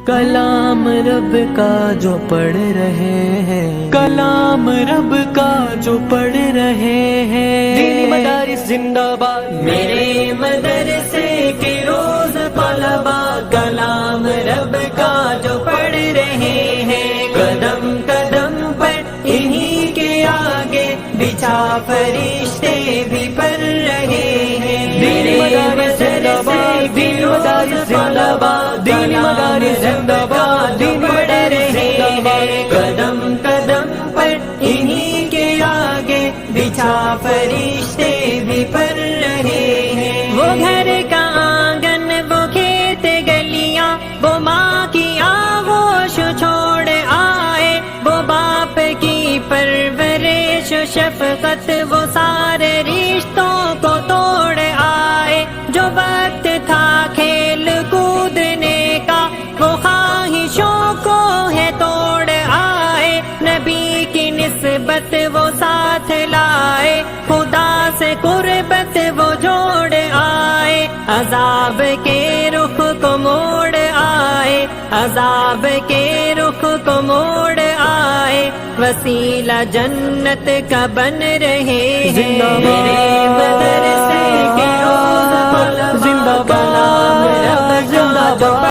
کلام رب کا جو پڑھ رہے ہیں، کلام رب کا جو پڑھ رہے ہیں، دینی مدارس زندہ باد، میرے مدرسے کے روز طلبا کلام رب کا جو پڑھ رہے ہیں، قدم قدم پر انہی کے آگے بچھا فرشتے بھی پڑھ رہے ہیں، دینی مدارس زندہ باد، دینی مدارس زندہ باد، دینی مدارس زندہ باد، دینی مدارس زندہ باد، قدم قدم پر انہی کے آگے بچھا فرشتے بھی پڑھ رہے ہیں، وہ گھر کا آنگن، وہ کھیت گلیاں، وہ ماں کی آغوش چھوڑ آئے، وہ باپ کی پرورش و شفقت، وہ سارے رشتوں کو توڑ آئے، جو وقت تھا کھیل کودنے کا وہ خواہشوں کو ہے توڑ آئے، نبی کی نسبت وہ ساتھ لائے، خدا سے قربت وہ جوڑ آئے، عذاب کے رخ کو موڑ آئے، عذاب کے رخ کو موڑ آئے، وسیلہ جنت کا بن رہے ہیں، میرے مدرسے کے روز طلبا